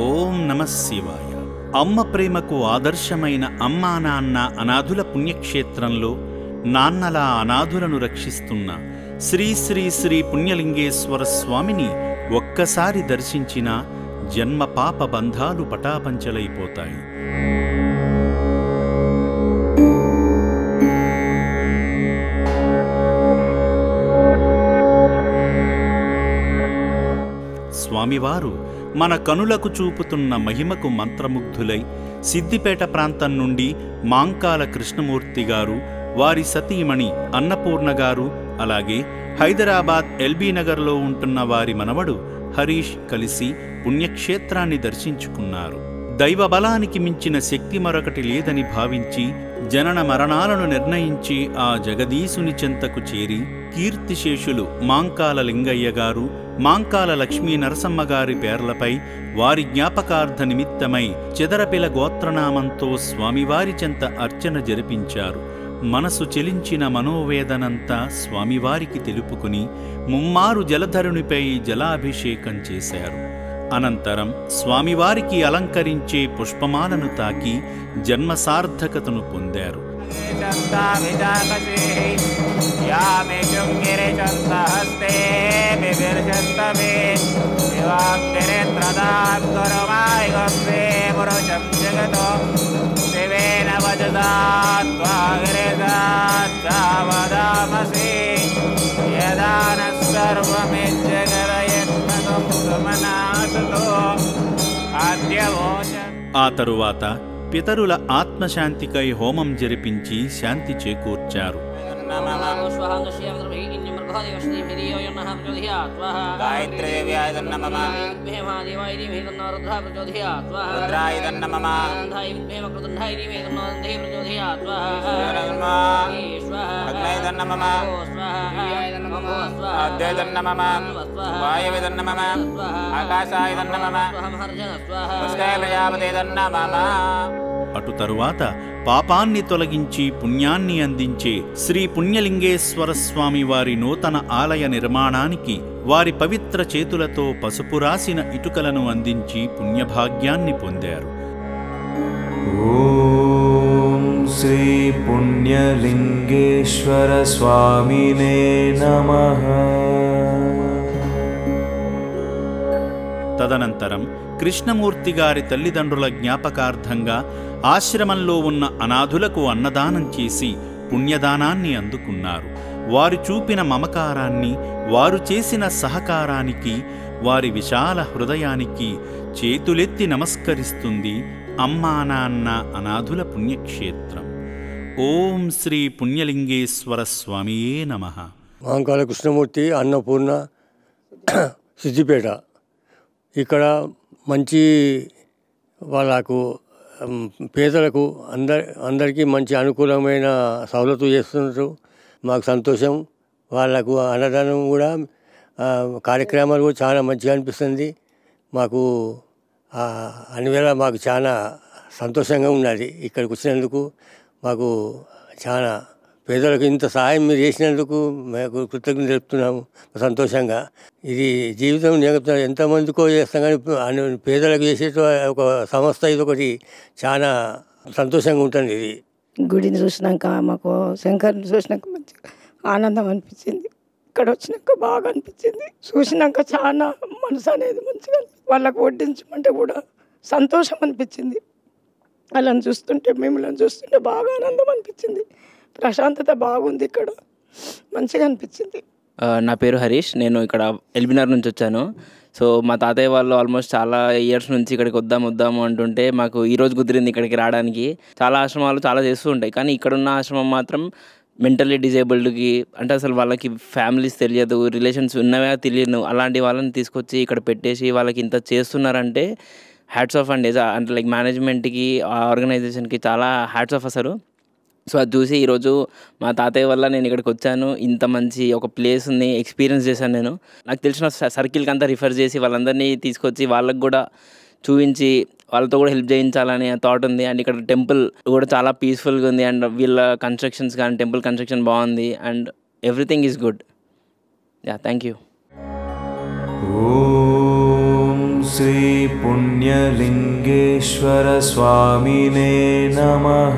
ఓం నమః శివాయ. అమ్మ ప్రేమకు ఆదర్శమైన అమ్మా నాన్న అనాథుల పుణ్యక్షేత్రంలో నాన్నలా అనాథులను రక్షిస్తున్న శ్రీ శ్రీ శ్రీ పుణ్యలింగేశ్వర స్వామిని ఒక్కసారి దర్శించిన జన్మ పాప బంధాలు పటాపంచలైపోతాయి. స్వామివారు మన కనులకు చూపుతున్న మహిమకు మంత్రముగ్ధులై సిద్దిపేట ప్రాంతం నుండి మాంకాల కృష్ణమూర్తి గారు, వారి సతీమణి అన్నపూర్ణ గారు, అలాగే హైదరాబాద్ ఎల్బీ నగర్లో ఉంటున్న వారి మనవడు హరీష్ కలిసి పుణ్యక్షేత్రాన్ని దర్శించుకున్నారు. దైవ బలానికి మించిన శక్తి మరొకటి లేదని భావించి జనన మరణాలను నిర్ణయించి ఆ జగదీశుని చెంతకు చేరి కీర్తిశేషులు మాంకాల లింగయ్య గారు, మాంకాల లక్ష్మీ నరసమ్మ గారి పేర్లపై వారి జ్ఞాపకార్థ నిమిత్తమై చెదరపిల గోత్రనామంతో స్వామివారి చెంత అర్చన జరిపించారు. మనసు చెలించిన మనోవేదనంతా స్వామివారికి తెలుపుకుని ముమ్మారు జలధరునిపై జలాభిషేకం చేశారు. అనంతరం స్వామివారికి అలంకరించే పుష్పమాలను తాకి జన్మ సార్థకతను పొందారు. ఆ తరువాత పితరుల ఆత్మశాంతికై హోమం జరిపించి శాంతి చేకూర్చారు. అటు తరువాత పాపాన్ని తొలగించి పుణ్యాన్ని అందించే శ్రీ పుణ్యలింగేశ్వర స్వామి వారి నూతన ఆలయ నిర్మాణానికి వారి పవిత్ర చేతులతో పసుపు రాసిన ఇటుకలను అందించి పుణ్యభాగ్యాన్ని పొందారు. ఓం శ్రీ పుణ్యలింగేశ్వర స్వామినే నమః. తదనంతరం కృష్ణమూర్తి గారి తల్లిదండ్రుల జ్ఞాపకార్థంగా ఆశ్రమంలో ఉన్న అనాథులకు అన్నదానం చేసి పుణ్యదానాన్ని అందుకున్నారు. వారు చూపిన మమకారాన్ని, వారు చేసిన సహకారానికి, వారి విశాల హృదయానికి చేతులెత్తి నమస్కరిస్తుంది అమ్మా నాన్న అనాథుల పుణ్యక్షేత్రం. ఓం శ్రీ పుణ్యలింగేశ్వర స్వామియే నమః. మాంకాల కృష్ణమూర్తి, అన్నపూర్ణ, సిద్దిపేట. ఇక్కడ మంచి వాళ్ళకు పేదలకు అందరికీ మంచి అనుకూలమైన సౌలతులు చేస్తున్నారు. మాకు సంతోషం. వాళ్ళకు అన్నదానం కూడా కార్యక్రమాలు కూడా చాలా మంచిగా అనిపిస్తుంది. మాకు అన్ని వేళ మాకు చాలా సంతోషంగా ఉన్నది. ఇక్కడికి వచ్చినందుకు మాకు చాలా పేదలకు ఇంత సహాయం మీరు చేసినందుకు మేము కృతజ్ఞత తెలుపుతున్నాము. సంతోషంగా ఇది జీవితం ఎంతమందికో చేస్తాం, కానీ పేదలకు చేసే ఒక సంస్థ ఇది ఒకటి చాలా సంతోషంగా ఉంటుంది. ఇది గుడిని చూసినాక మాకు శంకర్ని చూసినాక మంచిగా ఆనందం అనిపించింది. ఇక్కడ వచ్చినాక బాగా అనిపించింది. చూసినాక చాలా మనసు అనేది మంచిగా వాళ్ళకు వడ్డించమంటే కూడా సంతోషం అనిపించింది. వాళ్ళని చూస్తుంటే, మిమ్మల్ని చూస్తుంటే బాగా ఆనందం అనిపించింది. ప్రశాంతత బాగుంది. ఇక్కడ మంచిగా అనిపించింది. నా పేరు హరీష్. నేను ఇక్కడ ఎల్బీనగర్ నుంచి వచ్చాను. సో మా తాతయ్య వాళ్ళు ఆల్మోస్ట్ చాలా ఇయర్స్ నుంచి ఇక్కడికి వద్దాము అంటుంటే మాకు ఈరోజు కుదిరింది ఇక్కడికి రావడానికి. చాలా ఆశ్రమాలు చాలా చేస్తూ ఉంటాయి, కానీ ఇక్కడున్న ఆశ్రమం మాత్రం మెంటల్లీ డిజేబుల్డ్కి, అంటే అసలు వాళ్ళకి ఫ్యామిలీస్ తెలియదు, రిలేషన్స్ ఉన్నవే తెలియదు, అలాంటి వాళ్ళని తీసుకొచ్చి ఇక్కడ పెట్టేసి వాళ్ళకి ఇంత చేస్తున్నారంటే హ్యాట్స్ ఆఫ్ అండి. అంటే లైక్ మేనేజ్మెంట్కి, ఆ ఆర్గనైజేషన్కి చాలా హ్యాట్స్ ఆఫ్ అసలు. సో అది చూసి ఈరోజు మా తాతయ్య వల్ల నేను ఇక్కడికి వచ్చాను. ఇంత మంచి ఒక ప్లేస్ని ఎక్స్పీరియన్స్ చేశాను. నేను నాకు తెలిసిన సర్కిల్కి అంతా రిఫర్ చేసి వాళ్ళందరినీ తీసుకొచ్చి వాళ్ళకి కూడా చూపించి వాళ్ళతో కూడా హెల్ప్ చేయించాలనే థాట్ ఉంది. అండ్ ఇక్కడ టెంపుల్ కూడా చాలా పీస్ఫుల్గా ఉంది. అండ్ వీళ్ళ కన్స్ట్రక్షన్స్ కానీ టెంపుల్ కన్స్ట్రక్షన్ బాగుంది. And everything is good. Ya, thank you. ఓం श्री पुण्यलिंगेश्वर स्वामिने नमः।